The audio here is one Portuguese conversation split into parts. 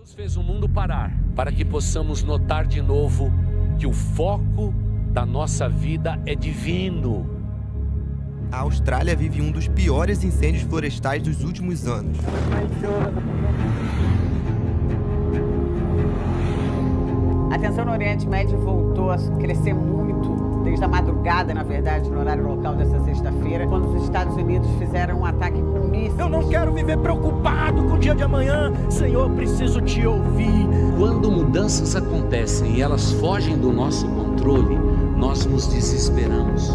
Deus fez o mundo parar para que possamos notar de novo que o foco da nossa vida é divino. A Austrália vive um dos piores incêndios florestais dos últimos anos. A tensão no Oriente Médio voltou a crescer muito, desde a madrugada, na verdade, no horário local dessa sexta-feira, quando os Estados Unidos fizeram um ataque com mísseis. Eu não quero viver preocupado com o dia de amanhã. Senhor, preciso te ouvir. Quando mudanças acontecem e elas fogem do nosso controle, nós nos desesperamos.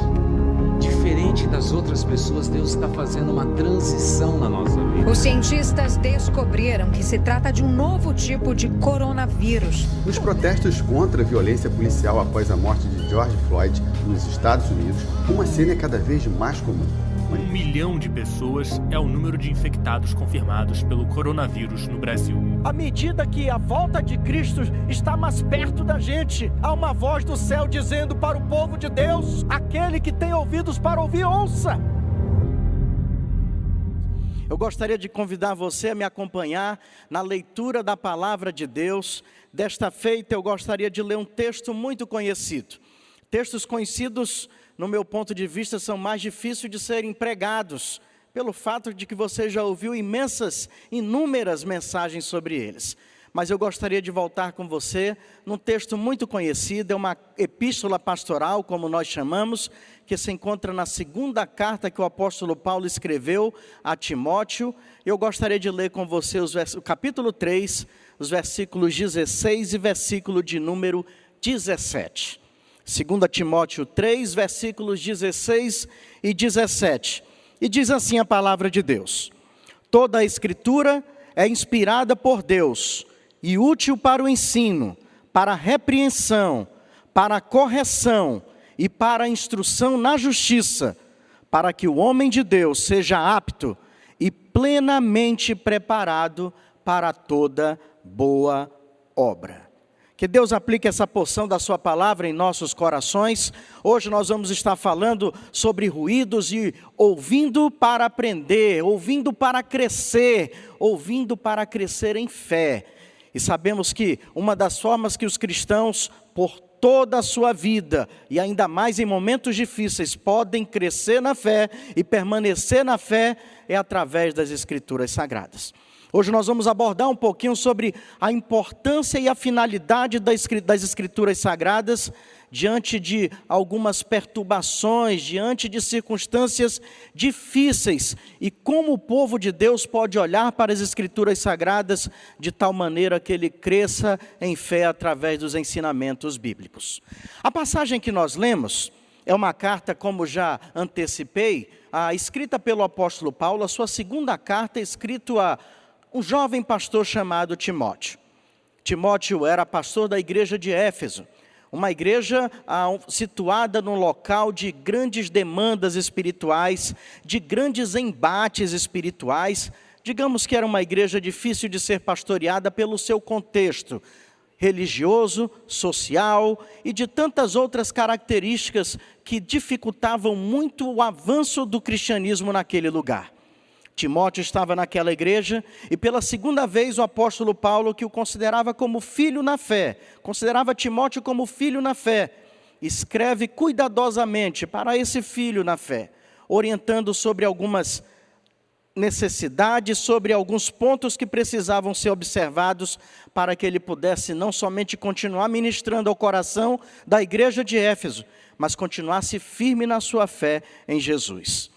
Diferente das outras pessoas, Deus está fazendo uma transição na nossa vida. Os cientistas descobriram que se trata de um novo tipo de coronavírus. Nos protestos contra a violência policial após a morte de George Floyd nos Estados Unidos, uma cena é cada vez mais comum. 1 milhão de pessoas é o número de infectados confirmados pelo coronavírus no Brasil. À medida que a volta de Cristo está mais perto da gente, há uma voz do céu dizendo para o povo de Deus: aquele que tem ouvidos para ouvir, ouça. Eu gostaria de convidar você a me acompanhar na leitura da palavra de Deus. Desta feita, eu gostaria de ler um texto muito conhecido. Textos conhecidos, no meu ponto de vista, são mais difíceis de serem pregados, pelo fato de que você já ouviu inúmeras mensagens sobre eles. Mas eu gostaria de voltar com você num texto muito conhecido, é uma epístola pastoral, como nós chamamos, que se encontra na segunda carta que o apóstolo Paulo escreveu a Timóteo. Eu gostaria de ler com você o capítulo 3, os versículos 16 e versículo de número 17. 2 Timóteo 3, versículos 16 e 17. E diz assim a palavra de Deus: toda a escritura é inspirada por Deus e útil para o ensino, para a repreensão, para a correção e para a instrução na justiça, para que o homem de Deus seja apto e plenamente preparado para toda boa obra. Que Deus aplique essa porção da sua palavra em nossos corações. Hoje nós vamos estar falando sobre ruídos e ouvindo para aprender, ouvindo para crescer em fé. E sabemos que uma das formas que os cristãos, por toda a sua vida, e ainda mais em momentos difíceis, podem crescer na fé e permanecer na fé, é através das Escrituras Sagradas. Hoje nós vamos abordar um pouquinho sobre a importância e a finalidade das Escrituras Sagradas diante de algumas perturbações, diante de circunstâncias difíceis, e como o povo de Deus pode olhar para as Escrituras Sagradas de tal maneira que ele cresça em fé através dos ensinamentos bíblicos. A passagem que nós lemos é uma carta, como já antecipei, escrita pelo apóstolo Paulo, a sua segunda carta, escrita a um jovem pastor chamado Timóteo. Timóteo era pastor da igreja de Éfeso, uma igreja situada num local de grandes demandas espirituais, de grandes embates espirituais. Digamos que era uma igreja difícil de ser pastoreada pelo seu contexto religioso, social e de tantas outras características que dificultavam muito o avanço do cristianismo naquele lugar. Timóteo estava naquela igreja e pela segunda vez o apóstolo Paulo, que o considerava como filho na fé, considerava Timóteo como filho na fé, escreve cuidadosamente para esse filho na fé, orientando sobre algumas necessidades, sobre alguns pontos que precisavam ser observados para que ele pudesse não somente continuar ministrando ao coração da igreja de Éfeso, mas continuasse firme na sua fé em Jesus.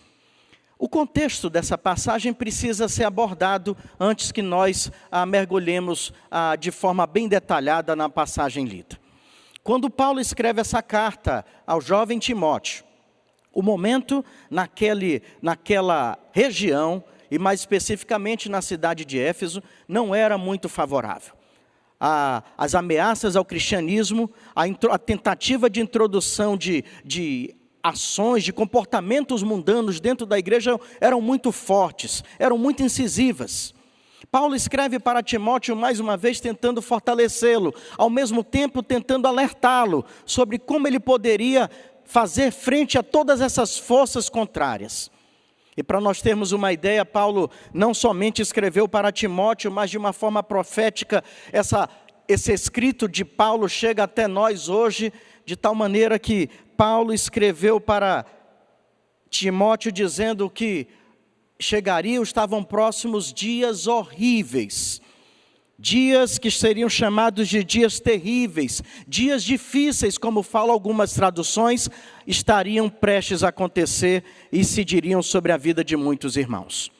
O contexto dessa passagem precisa ser abordado antes que nós mergulhemos de forma bem detalhada na passagem lida. Quando Paulo escreve essa carta ao jovem Timóteo, o momento naquela região, e mais especificamente na cidade de Éfeso, não era muito favorável. As ameaças ao cristianismo, a tentativa de introdução de ações, de comportamentos mundanos dentro da igreja eram muito fortes, eram muito incisivas. Paulo escreve para Timóteo mais uma vez tentando fortalecê-lo, ao mesmo tempo tentando alertá-lo sobre como ele poderia fazer frente a todas essas forças contrárias. E para nós termos uma ideia, Paulo não somente escreveu para Timóteo, mas de uma forma profética, esse escrito de Paulo chega até nós hoje, de tal maneira que Paulo escreveu para Timóteo dizendo que estavam próximos dias horríveis, dias que seriam chamados de dias terríveis, dias difíceis, como falam algumas traduções, estariam prestes a acontecer e se diriam sobre a vida de muitos irmãos.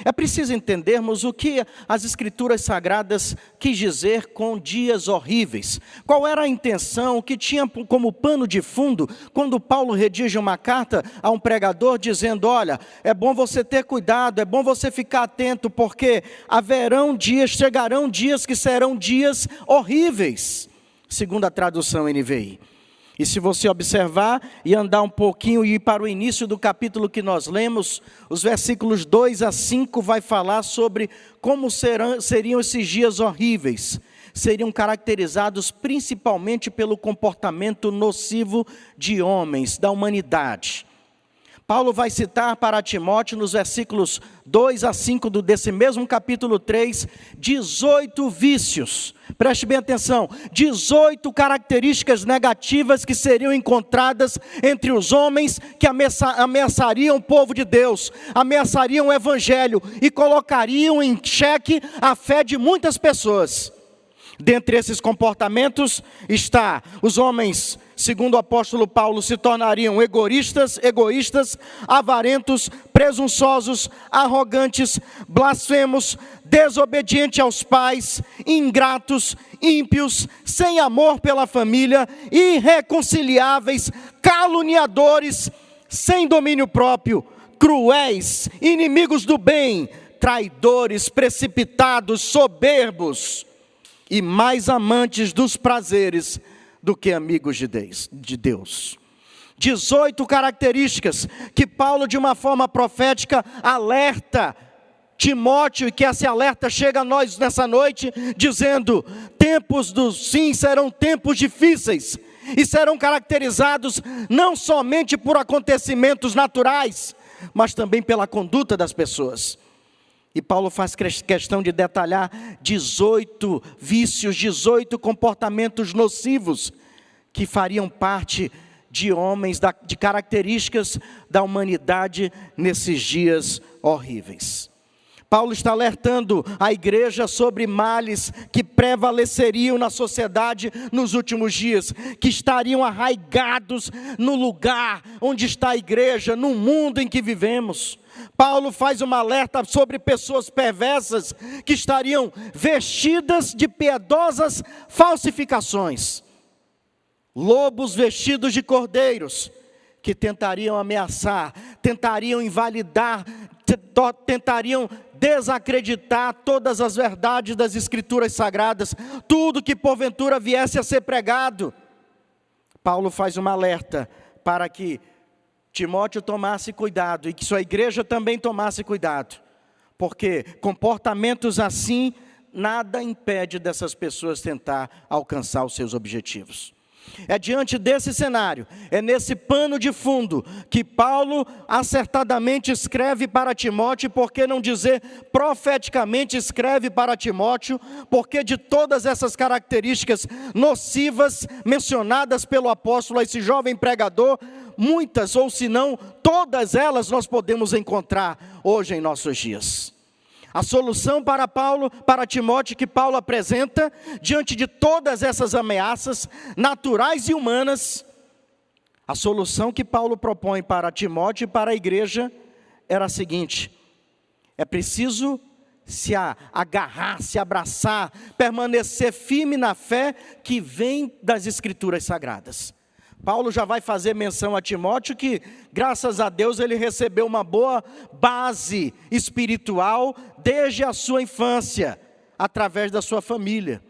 É preciso entendermos o que as Escrituras Sagradas quis dizer com dias horríveis. Qual era a intenção, o que tinha como pano de fundo, quando Paulo redige uma carta a um pregador dizendo, olha, é bom você ter cuidado, é bom você ficar atento, porque chegarão dias que serão dias horríveis, segundo a tradução NVI. E se você observar e andar um pouquinho e ir para o início do capítulo que nós lemos, os versículos 2 a 5 vai falar sobre como seriam esses dias horríveis. Seriam caracterizados principalmente pelo comportamento nocivo de homens, da humanidade. Paulo vai citar para Timóteo, nos versículos 2 a 5 desse mesmo capítulo 3, 18 vícios. Preste bem atenção, 18 características negativas que seriam encontradas entre os homens que ameaçariam o povo de Deus, ameaçariam o evangelho e colocariam em xeque a fé de muitas pessoas. Dentre esses comportamentos está, os homens, segundo o apóstolo Paulo, se tornariam egoístas, avarentos, presunçosos, arrogantes, blasfemos, desobedientes aos pais, ingratos, ímpios, sem amor pela família, irreconciliáveis, caluniadores, sem domínio próprio, cruéis, inimigos do bem, traidores, precipitados, soberbos e mais amantes dos prazeres do que amigos de Deus. 18 características que Paulo, de uma forma profética, alerta Timóteo, e que esse alerta chega a nós nessa noite, dizendo, serão tempos difíceis, e serão caracterizados não somente por acontecimentos naturais, mas também pela conduta das pessoas. E Paulo faz questão de detalhar 18 vícios, 18 comportamentos nocivos que fariam parte de homens, de características da humanidade nesses dias horríveis. Paulo está alertando a igreja sobre males que prevaleceriam na sociedade nos últimos dias, que estariam arraigados no lugar onde está a igreja, no mundo em que vivemos. Paulo faz uma alerta sobre pessoas perversas que estariam vestidas de piedosas falsificações. Lobos vestidos de cordeiros, que tentariam ameaçar, tentariam invalidar, tentariam desacreditar todas as verdades das Escrituras Sagradas, tudo que porventura viesse a ser pregado. Paulo faz um alerta para que Timóteo tomasse cuidado e que sua igreja também tomasse cuidado, porque comportamentos assim, nada impede dessas pessoas tentar alcançar os seus objetivos. É diante desse cenário, é nesse pano de fundo, que Paulo acertadamente escreve para Timóteo, por que não dizer profeticamente escreve para Timóteo, porque de todas essas características nocivas mencionadas pelo apóstolo a esse jovem pregador, muitas ou se não, todas elas nós podemos encontrar hoje em nossos dias. A solução para Timóteo que Paulo apresenta, diante de todas essas ameaças naturais e humanas, a solução que Paulo propõe para Timóteo e para a igreja era a seguinte: é preciso se agarrar, se abraçar, permanecer firme na fé que vem das Escrituras Sagradas. Paulo já vai fazer menção a Timóteo que, graças a Deus, ele recebeu uma boa base espiritual desde a sua infância, através da sua família.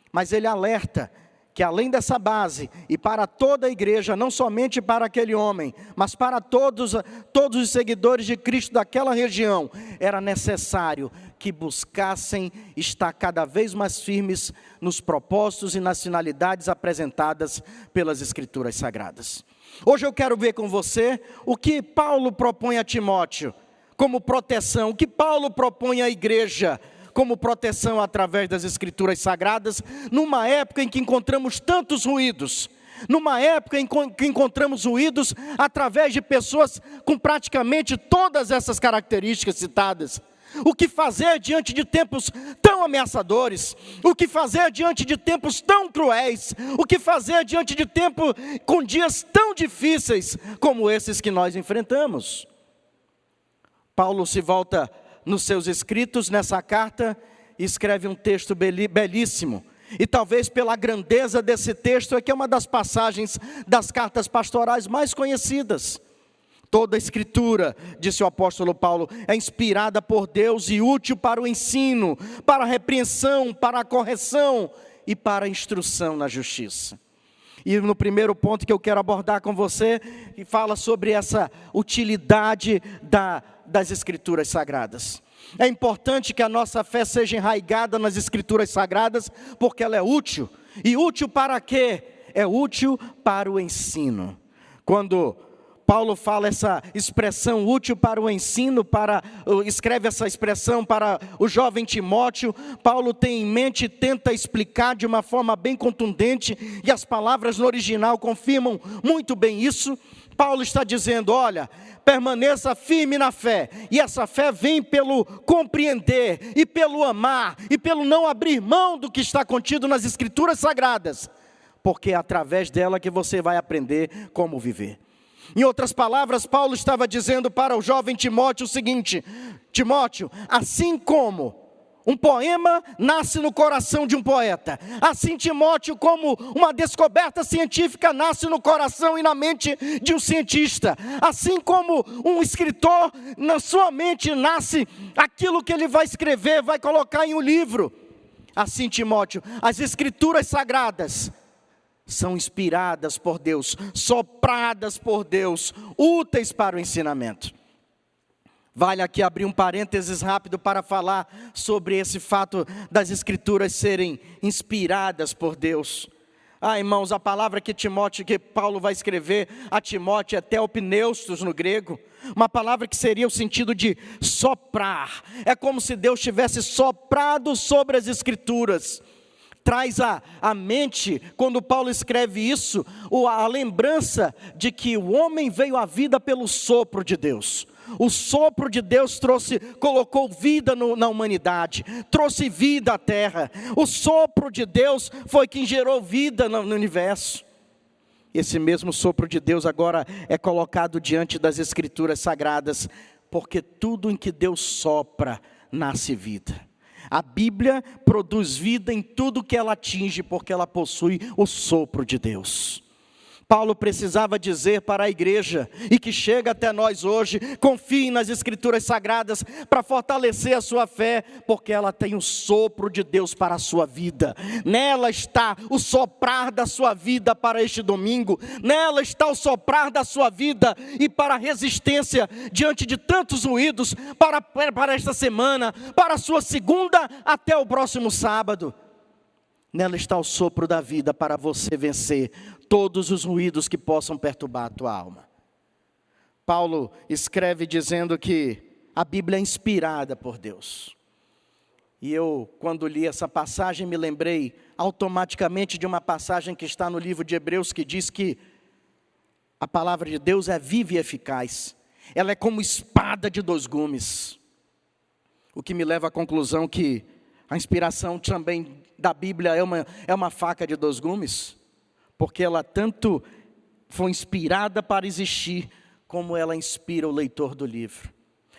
Mas ele alerta que além dessa base, e para toda a igreja, não somente para aquele homem, mas para todos os seguidores de Cristo daquela região, era necessário que buscassem estar cada vez mais firmes nos propósitos e nas finalidades apresentadas pelas Escrituras Sagradas. Hoje eu quero ver com você o que Paulo propõe a Timóteo, como proteção, o que Paulo propõe à igreja como proteção através das Escrituras Sagradas, numa época em que encontramos tantos ruídos, numa época em que encontramos ruídos através de pessoas com praticamente todas essas características citadas. O que fazer diante de tempos tão ameaçadores? O que fazer diante de tempos tão cruéis? O que fazer diante de tempos com dias tão difíceis como esses que nós enfrentamos? Paulo se volta nos seus escritos, nessa carta, e escreve um texto belíssimo. E talvez pela grandeza desse texto, é que é uma das passagens das cartas pastorais mais conhecidas. Toda a escritura, disse o apóstolo Paulo, é inspirada por Deus e útil para o ensino, para a repreensão, para a correção e para a instrução na justiça. E no primeiro ponto que eu quero abordar com você, que fala sobre essa utilidade das Escrituras Sagradas. É importante que a nossa fé seja enraizada nas Escrituras Sagradas, porque ela é útil. E útil para quê? É útil para o ensino. Quando Paulo fala essa expressão útil para o ensino, escreve essa expressão para o jovem Timóteo, Paulo tem em mente e tenta explicar de uma forma bem contundente, e as palavras no original confirmam muito bem isso. Paulo está dizendo, olha, permaneça firme na fé, e essa fé vem pelo compreender, e pelo amar, e pelo não abrir mão do que está contido nas Escrituras Sagradas, porque é através dela que você vai aprender como viver. Em outras palavras, Paulo estava dizendo para o jovem Timóteo o seguinte: Timóteo, assim como um poema nasce no coração de um poeta, assim, Timóteo, como uma descoberta científica nasce no coração e na mente de um cientista, assim como um escritor, na sua mente nasce aquilo que ele vai escrever, vai colocar em um livro, assim, Timóteo, as Escrituras Sagradas são inspiradas por Deus, sopradas por Deus, úteis para o ensinamento. Vale aqui abrir um parênteses rápido para falar sobre esse fato das Escrituras serem inspiradas por Deus. Irmãos, a palavra que Paulo vai escrever a Timóteo é theopneustos no grego, uma palavra que seria o sentido de soprar. É como se Deus tivesse soprado sobre as Escrituras. Traz à mente, quando Paulo escreve isso, a lembrança de que o homem veio à vida pelo sopro de Deus. O sopro de Deus colocou vida na humanidade, trouxe vida à terra. O sopro de Deus foi quem gerou vida no universo. Esse mesmo sopro de Deus agora é colocado diante das Escrituras Sagradas, porque tudo em que Deus sopra, nasce vida. A Bíblia produz vida em tudo que ela atinge, porque ela possui o sopro de Deus. Paulo precisava dizer para a igreja, e que chega até nós hoje, confie nas Escrituras Sagradas para fortalecer a sua fé, porque ela tem o sopro de Deus para a sua vida. Nela está o soprar da sua vida para este domingo, nela está o soprar da sua vida e para a resistência diante de tantos ruídos, para esta semana, para a sua segunda até o próximo sábado. Nela está o sopro da vida para você vencer todos os ruídos que possam perturbar a tua alma. Paulo escreve dizendo que a Bíblia é inspirada por Deus. E eu, quando li essa passagem, me lembrei automaticamente de uma passagem que está no livro de Hebreus, que diz que a palavra de Deus é viva e eficaz. Ela é como espada de dois gumes. O que me leva à conclusão que a inspiração também da Bíblia é uma faca de dois gumes, porque ela tanto foi inspirada para existir, como ela inspira o leitor do livro.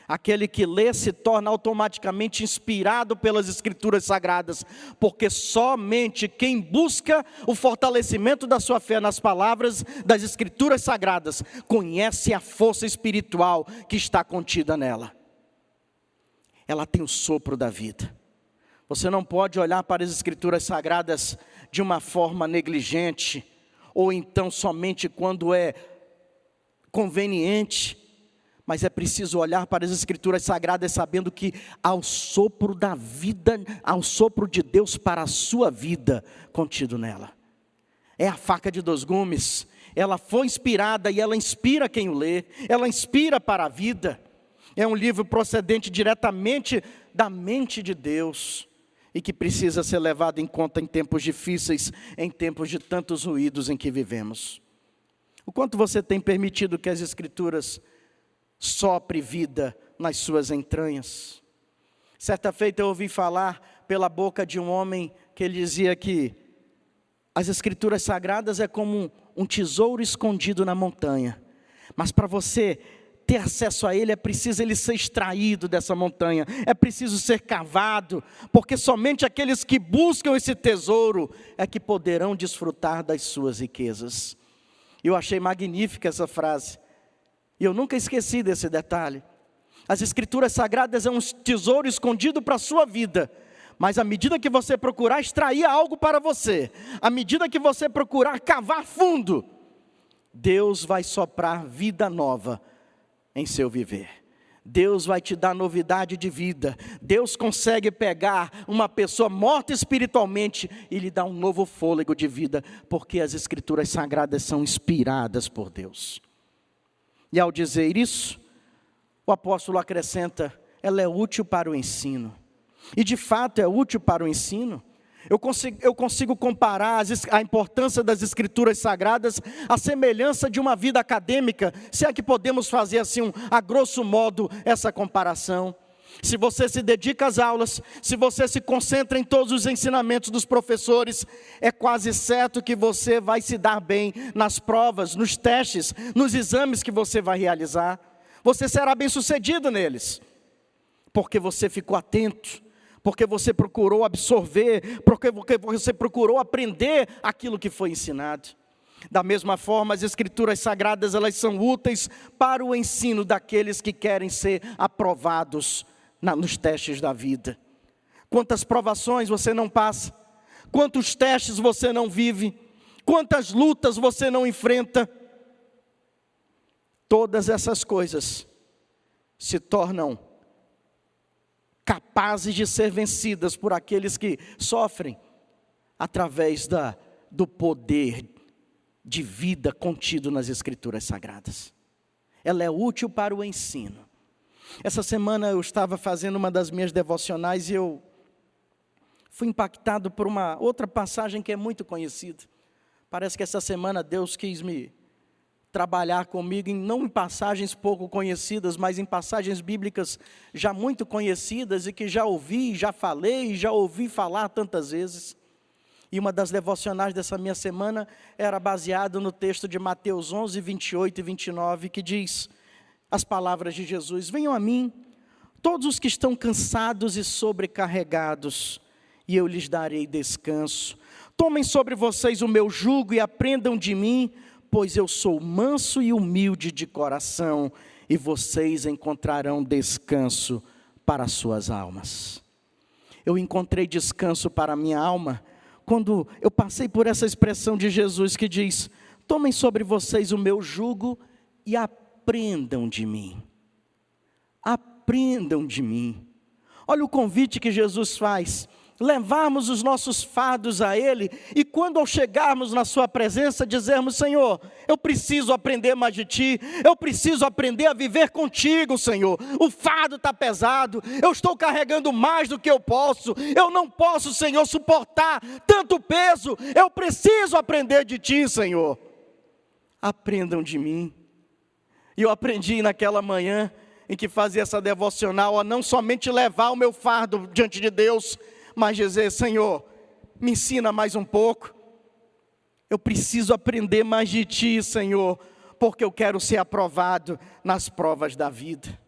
Aquele que lê se torna automaticamente inspirado pelas Escrituras Sagradas, porque somente quem busca o fortalecimento da sua fé nas palavras das Escrituras Sagradas, conhece a força espiritual que está contida nela. Ela tem o sopro da vida. Você não pode olhar para as Escrituras Sagradas de uma forma negligente, ou então somente quando é conveniente, mas é preciso olhar para as Escrituras Sagradas sabendo que há o sopro da vida, há o sopro de Deus para a sua vida contido nela. É a faca de dois gumes, ela foi inspirada e ela inspira quem o lê, ela inspira para a vida. É um livro procedente diretamente da mente de Deus e que precisa ser levado em conta em tempos difíceis, em tempos de tantos ruídos em que vivemos. O quanto você tem permitido que as Escrituras sopre vida nas suas entranhas? Certa feita eu ouvi falar pela boca de um homem que ele dizia que as Escrituras Sagradas é como um tesouro escondido na montanha, mas para você ter acesso a ele, é preciso ele ser extraído dessa montanha, é preciso ser cavado, porque somente aqueles que buscam esse tesouro é que poderão desfrutar das suas riquezas. Eu achei magnífica essa frase, e eu nunca esqueci desse detalhe. As Escrituras Sagradas é um tesouro escondido para a sua vida, mas à medida que você procurar extrair algo para você, à medida que você procurar cavar fundo, Deus vai soprar vida nova em seu viver. Deus vai te dar novidade de vida. Deus consegue pegar uma pessoa morta espiritualmente e lhe dar um novo fôlego de vida, porque as Escrituras Sagradas são inspiradas por Deus. E ao dizer isso, o apóstolo acrescenta, ela é útil para o ensino. E de fato é útil para o ensino. Eu consigo comparar a importância das Escrituras Sagradas à semelhança de uma vida acadêmica, se é que podemos fazer assim, a grosso modo, essa comparação. Se você se dedica às aulas, se você se concentra em todos os ensinamentos dos professores, é quase certo que você vai se dar bem nas provas, nos testes, nos exames que você vai realizar. Você será bem sucedido neles, porque você ficou atento, porque você procurou absorver, porque você procurou aprender aquilo que foi ensinado. Da mesma forma, as Escrituras Sagradas, elas são úteis para o ensino daqueles que querem ser aprovados nos testes da vida. Quantas provações você não passa, quantos testes você não vive, quantas lutas você não enfrenta. Todas essas coisas se tornam capazes de ser vencidas por aqueles que sofrem através do poder de vida contido nas Escrituras Sagradas. Ela é útil para o ensino. Essa semana eu estava fazendo uma das minhas devocionais e eu fui impactado por uma outra passagem que é muito conhecida. Parece que essa semana Deus quis me trabalhar comigo, não em passagens pouco conhecidas, mas em passagens bíblicas já muito conhecidas e que já ouvi, já falei, já ouvi falar tantas vezes. E uma das devocionais dessa minha semana era baseada no texto de Mateus 11, 28 e 29, que diz as palavras de Jesus: venham a mim, todos os que estão cansados e sobrecarregados, e eu lhes darei descanso. Tomem sobre vocês o meu jugo e aprendam de mim, pois eu sou manso e humilde de coração, e vocês encontrarão descanso para as suas almas. Eu encontrei descanso para a minha alma quando eu passei por essa expressão de Jesus que diz: tomem sobre vocês o meu jugo e aprendam de mim. Aprendam de mim. Olha o convite que Jesus faz: levarmos os nossos fardos a Ele, e quando ao chegarmos na sua presença, dizermos: Senhor, eu preciso aprender mais de Ti, eu preciso aprender a viver contigo, Senhor. O fardo está pesado, eu estou carregando mais do que eu posso, eu não posso, Senhor, suportar tanto peso, eu preciso aprender de Ti, Senhor. Aprendam de mim. E eu aprendi naquela manhã em que fazia essa devocional a não somente levar o meu fardo diante de Deus, mas dizer: Senhor, me ensina mais um pouco. Eu preciso aprender mais de Ti, Senhor, porque eu quero ser aprovado nas provas da vida.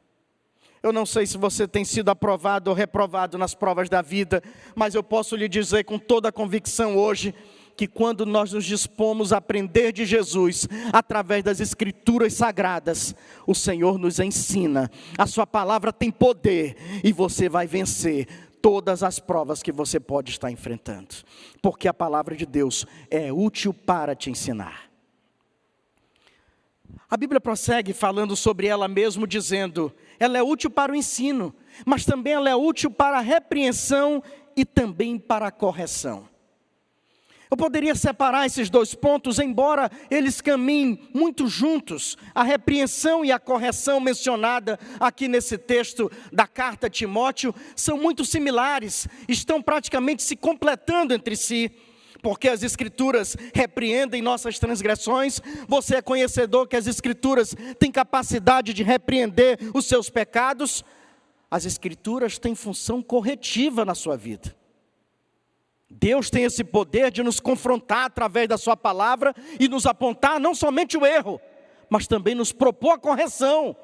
Eu não sei se você tem sido aprovado ou reprovado nas provas da vida, mas eu posso lhe dizer com toda a convicção hoje, que quando nós nos dispomos a aprender de Jesus, através das Escrituras Sagradas, o Senhor nos ensina, a sua palavra tem poder, e você vai vencer todas as provas que você pode estar enfrentando, porque a palavra de Deus é útil para te ensinar. A Bíblia prossegue falando sobre ela mesmo, dizendo: ela é útil para o ensino, mas também ela é útil para a repreensão e também para a correção. Eu poderia separar esses dois pontos, embora eles caminhem muito juntos. A repreensão e a correção mencionada aqui nesse texto da carta a Timóteo são muito similares, estão praticamente se completando entre si, porque as Escrituras repreendem nossas transgressões. Você é conhecedor que as Escrituras têm capacidade de repreender os seus pecados. As Escrituras têm função corretiva na sua vida. Deus tem esse poder de nos confrontar através da sua palavra e nos apontar não somente o erro, mas também nos propor a correção,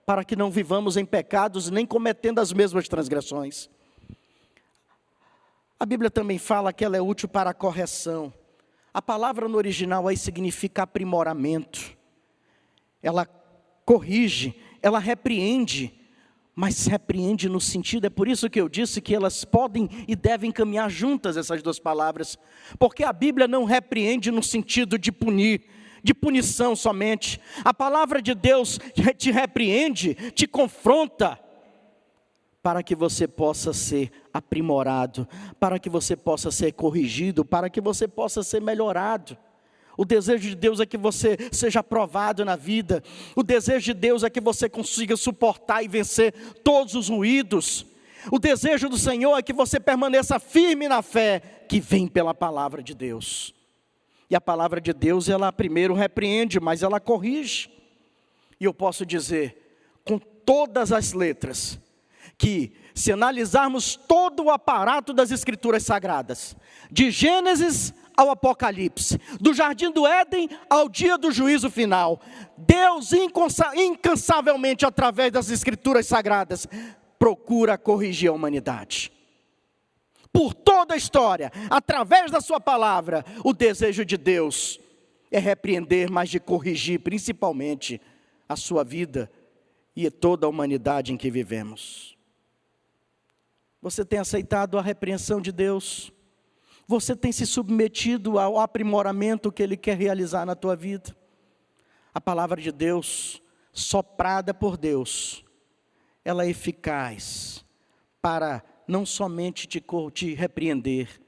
para que não vivamos em pecados nem cometendo as mesmas transgressões. A Bíblia também fala que ela é útil para a correção. A palavra no original aí significa aprimoramento. Ela corrige, ela repreende, mas repreende no sentido, é por isso que eu disse que elas podem e devem caminhar juntas, essas duas palavras, porque a Bíblia não repreende no sentido de punir, de punição somente. A palavra de Deus te repreende, te confronta, para que você possa ser aprimorado, para que você possa ser corrigido, para que você possa ser melhorado. O desejo de Deus é que você seja aprovado na vida. O desejo de Deus é que você consiga suportar e vencer todos os ruídos. O desejo do Senhor é que você permaneça firme na fé que vem pela palavra de Deus. E a palavra de Deus, ela primeiro repreende, mas ela corrige. E eu posso dizer, com todas as letras, que se analisarmos todo o aparato das Escrituras Sagradas, de Gênesis ao Apocalipse, do Jardim do Éden ao dia do juízo final, Deus incansavelmente, através das Escrituras Sagradas, procura corrigir a humanidade. Por toda a história, através da sua palavra, o desejo de Deus é repreender, mas de corrigir principalmente a sua vida e toda a humanidade em que vivemos. Você tem aceitado a repreensão de Deus? Você tem se submetido ao aprimoramento que Ele quer realizar na tua vida? A palavra de Deus, soprada por Deus, ela é eficaz para não somente te repreender,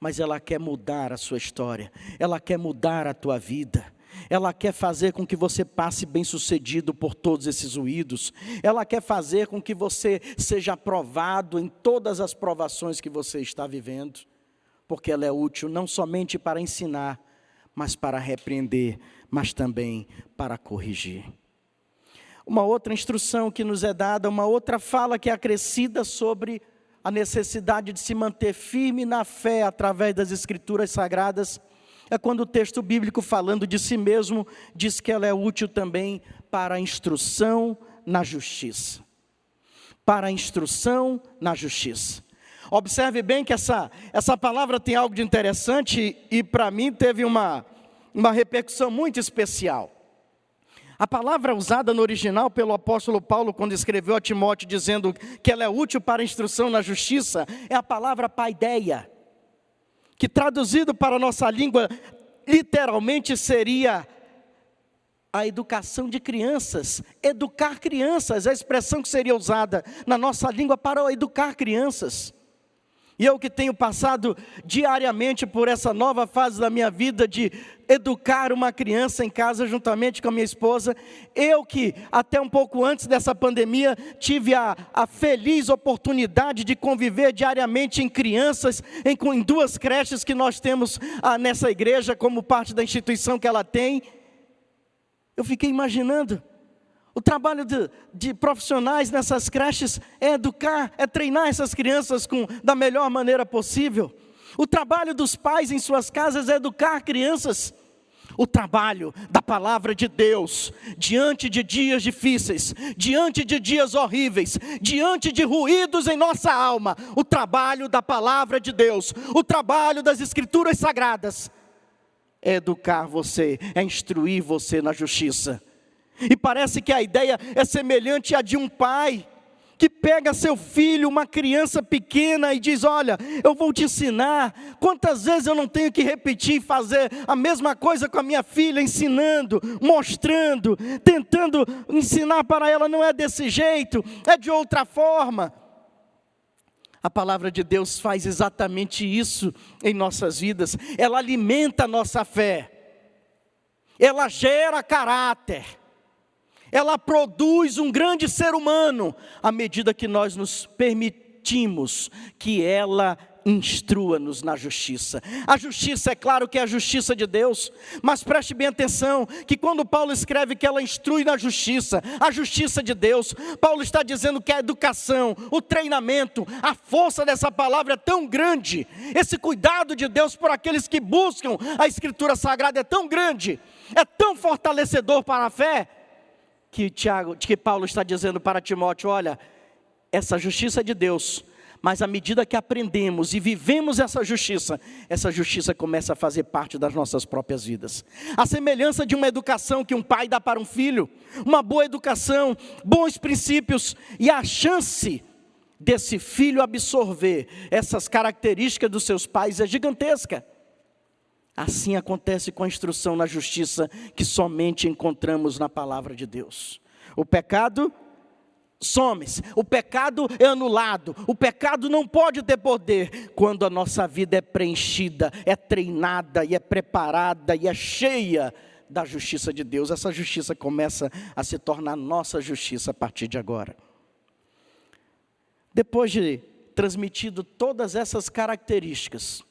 mas ela quer mudar a sua história, ela quer mudar a tua vida. Ela quer fazer com que você passe bem-sucedido por todos esses ruídos. Ela quer fazer com que você seja aprovado em todas as provações que você está vivendo. Porque ela é útil não somente para ensinar, mas para repreender, mas também para corrigir. Uma outra instrução que nos é dada, uma outra fala que é acrescida sobre a necessidade de se manter firme na fé através das Escrituras Sagradas, é quando o texto bíblico, falando de si mesmo, diz que ela é útil também para a instrução na justiça. Para a instrução na justiça. Observe bem que essa palavra tem algo de interessante e para mim teve uma repercussão muito especial. A palavra usada no original pelo apóstolo Paulo, quando escreveu a Timóteo, dizendo que ela é útil para a instrução na justiça, é a palavra paideia, que traduzido para a nossa língua, literalmente seria a educação de crianças, educar crianças, a expressão que seria usada na nossa língua para educar crianças. E eu que tenho passado diariamente por essa nova fase da minha vida de educar uma criança em casa juntamente com a minha esposa, eu que até um pouco antes dessa pandemia tive a feliz oportunidade de conviver diariamente em crianças, em duas creches que nós temos nessa igreja como parte da instituição que ela tem, eu fiquei imaginando. O trabalho de profissionais nessas creches é educar, é treinar essas crianças da melhor maneira possível. O trabalho dos pais em suas casas é educar crianças. O trabalho da palavra de Deus, diante de dias difíceis, diante de dias horríveis, diante de ruídos em nossa alma, o trabalho da palavra de Deus, o trabalho das Escrituras Sagradas, é educar você, é instruir você na justiça. E parece que a ideia é semelhante à de um pai que pega seu filho, uma criança pequena, e diz: olha, eu vou te ensinar. Quantas vezes eu não tenho que repetir e fazer a mesma coisa com a minha filha, ensinando, mostrando, tentando ensinar para ela, não é desse jeito, é de outra forma. A palavra de Deus faz exatamente isso em nossas vidas. Ela alimenta a nossa fé. Ela gera caráter. Ela produz um grande ser humano à medida que nós nos permitimos que ela instrua-nos na justiça. A justiça, é claro que é a justiça de Deus, mas preste bem atenção, que quando Paulo escreve que ela instrui na justiça, a justiça de Deus, Paulo está dizendo que a educação, o treinamento, a força dessa palavra é tão grande, esse cuidado de Deus por aqueles que buscam a Escritura Sagrada é tão grande, é tão fortalecedor para a fé, que Paulo está dizendo para Timóteo: olha, essa justiça de Deus, mas à medida que aprendemos e vivemos essa justiça começa a fazer parte das nossas próprias vidas. A semelhança de uma educação que um pai dá para um filho, uma boa educação, bons princípios e a chance desse filho absorver essas características dos seus pais é gigantesca. Assim acontece com a instrução na justiça que somente encontramos na palavra de Deus. O pecado some-se, o pecado é anulado, o pecado não pode ter poder quando a nossa vida é preenchida, é treinada e é preparada e é cheia da justiça de Deus. Essa justiça começa a se tornar nossa justiça a partir de agora. Depois de transmitido todas essas características,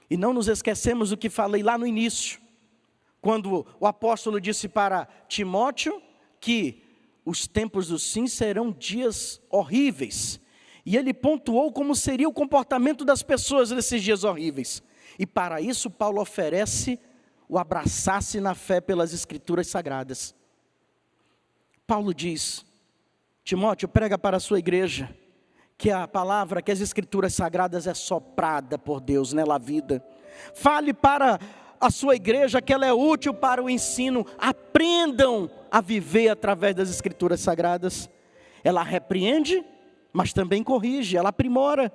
e não nos esquecemos do que falei lá no início, quando o apóstolo disse para Timóteo que os tempos do fim serão dias horríveis. E ele pontuou como seria o comportamento das pessoas nesses dias horríveis. E para isso Paulo oferece o abraçar-se na fé pelas Escrituras Sagradas. Paulo diz: Timóteo, prega para a sua igreja que a palavra, que as Escrituras Sagradas é soprada por Deus nela a vida. Fale para a sua igreja que ela é útil para o ensino. Aprendam a viver através das Escrituras Sagradas. Ela repreende, mas também corrige, ela aprimora.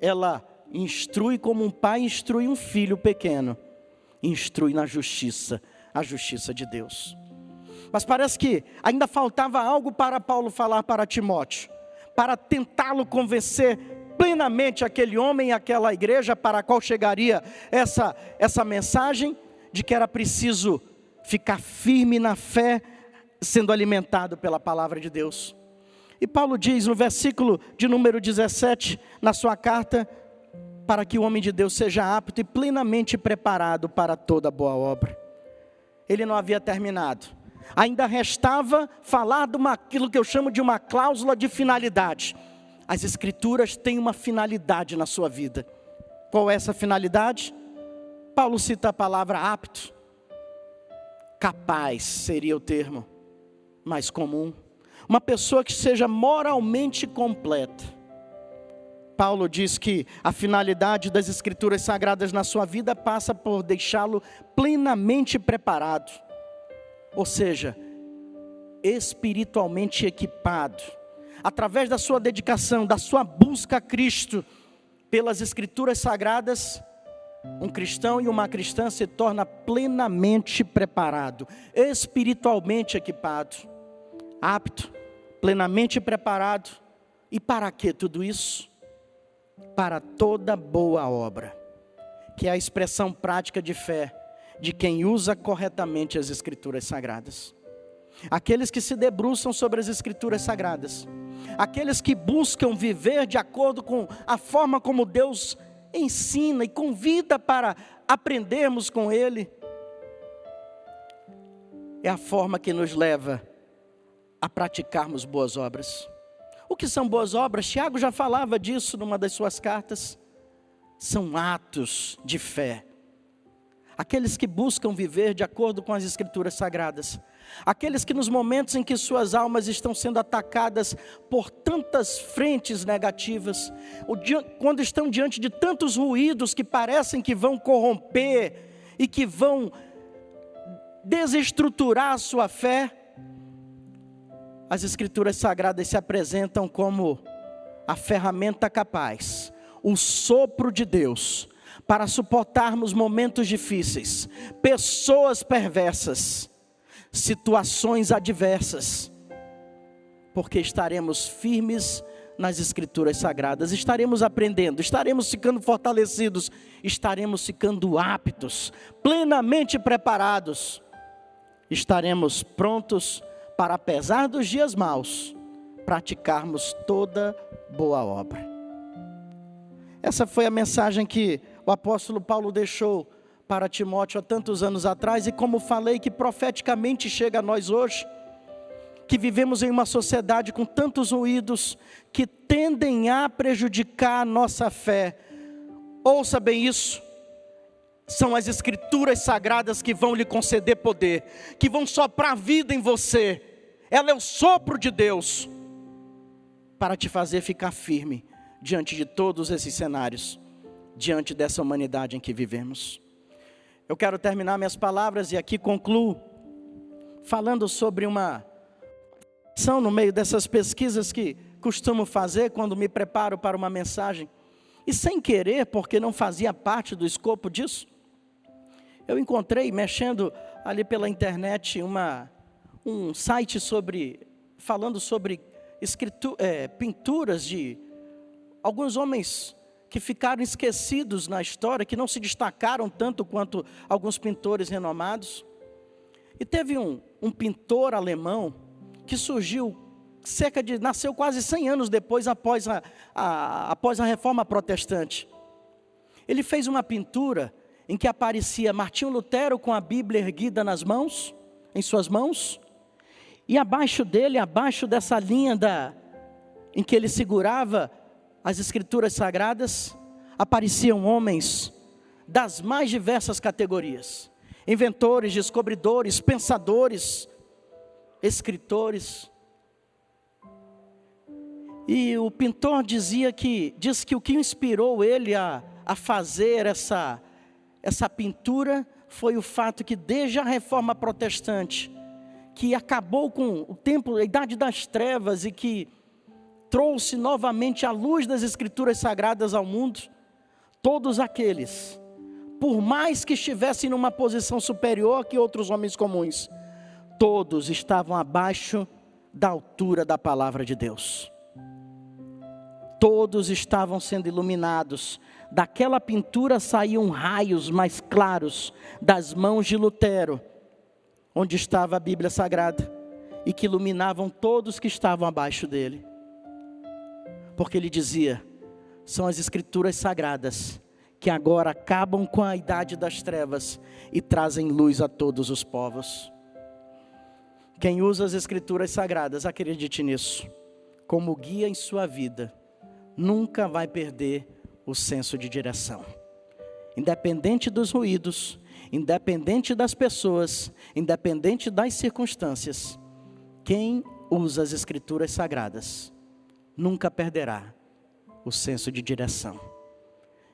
Ela instrui como um pai instrui um filho pequeno. Instrui na justiça, a justiça de Deus. Mas parece que ainda faltava algo para Paulo falar para Timóteo, para tentá-lo convencer plenamente aquele homem e aquela igreja para a qual chegaria essa mensagem de que era preciso ficar firme na fé, sendo alimentado pela palavra de Deus. E Paulo diz no versículo de número 17, na sua carta, para que o homem de Deus seja apto e plenamente preparado para toda boa obra. Ele não havia terminado. Ainda restava falar aquilo que eu chamo de uma cláusula de finalidade. As Escrituras têm uma finalidade na sua vida. Qual é essa finalidade? Paulo cita a palavra apto. Capaz seria o termo mais comum. Uma pessoa que seja moralmente completa. Paulo diz que a finalidade das Escrituras Sagradas na sua vida passa por deixá-lo plenamente preparado. Ou seja, espiritualmente equipado. Através da sua dedicação, da sua busca a Cristo, pelas Escrituras Sagradas, um cristão e uma cristã se torna plenamente preparado, espiritualmente equipado, apto, plenamente preparado. E para que tudo isso? Para toda boa obra, que é a expressão prática de fé de quem usa corretamente as Escrituras Sagradas. Aqueles que se debruçam sobre as Escrituras Sagradas, aqueles que buscam viver de acordo com a forma como Deus ensina e convida para aprendermos com Ele, é a forma que nos leva a praticarmos boas obras. O que são boas obras? Tiago já falava disso numa das suas cartas. São atos de fé. Aqueles que buscam viver de acordo com as Escrituras Sagradas. Aqueles que nos momentos em que suas almas estão sendo atacadas por tantas frentes negativas, quando estão diante de tantos ruídos que parecem que vão corromper e que vão desestruturar a sua fé, as Escrituras Sagradas se apresentam como a ferramenta capaz, o sopro de Deus, para suportarmos momentos difíceis, pessoas perversas, situações adversas, porque estaremos firmes nas Escrituras Sagradas. Estaremos aprendendo, estaremos ficando fortalecidos, estaremos ficando aptos, plenamente preparados. Estaremos prontos para, apesar dos dias maus, praticarmos toda boa obra. Essa foi a mensagem que o apóstolo Paulo deixou para Timóteo há tantos anos atrás, e como falei, que profeticamente chega a nós hoje, que vivemos em uma sociedade com tantos ruídos que tendem a prejudicar a nossa fé. Ouça bem isso, são as Escrituras Sagradas que vão lhe conceder poder, que vão soprar vida em você. Ela é o sopro de Deus, para te fazer ficar firme, diante de todos esses cenários, diante dessa humanidade em que vivemos. Eu quero terminar minhas palavras, e aqui concluo, falando sobre uma ação no meio dessas pesquisas que costumo fazer quando me preparo para uma mensagem. E sem querer, porque não fazia parte do escopo disso, eu encontrei, mexendo ali pela internet, um site falando sobre pinturas de alguns homens que ficaram esquecidos na história, que não se destacaram tanto quanto alguns pintores renomados. E teve um pintor alemão que surgiu nasceu quase 100 anos depois, após a Reforma Protestante. Ele fez uma pintura em que aparecia Martinho Lutero com a Bíblia erguida em suas mãos, e abaixo dele, abaixo dessa linha em que ele segurava as Escrituras Sagradas, apareciam homens das mais diversas categorias: inventores, descobridores, pensadores, escritores. E o pintor diz que o que inspirou ele a fazer essa pintura foi o fato que, desde a Reforma Protestante, que acabou com o tempo, a Idade das Trevas, e que trouxe novamente a luz das Escrituras Sagradas ao mundo, todos aqueles, por mais que estivessem numa posição superior que outros homens comuns, todos estavam abaixo da altura da palavra de Deus. Todos estavam sendo iluminados. Daquela pintura saíam raios mais claros das mãos de Lutero, onde estava a Bíblia Sagrada, e que iluminavam todos que estavam abaixo dele. Porque ele dizia: são as Escrituras Sagradas que agora acabam com a idade das trevas e trazem luz a todos os povos. Quem usa as Escrituras Sagradas, acredite nisso, como guia em sua vida, nunca vai perder o senso de direção. Independente dos ruídos, independente das pessoas, independente das circunstâncias, quem usa as Escrituras Sagradas nunca perderá o senso de direção.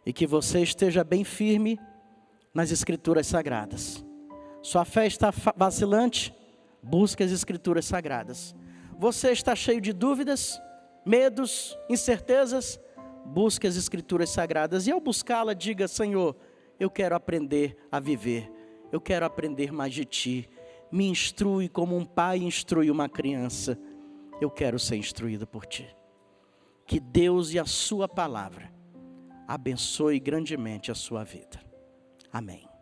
E que você esteja bem firme nas Escrituras Sagradas. Sua fé está vacilante? Busque as Escrituras Sagradas. Você está cheio de dúvidas, medos, incertezas? Busque as Escrituras Sagradas, e ao buscá-la, diga: Senhor, eu quero aprender a viver, eu quero aprender mais de Ti. Me instrui como um pai instrui uma criança. Eu quero ser instruído por Ti. Que Deus e a Sua palavra abençoe grandemente a sua vida. Amém.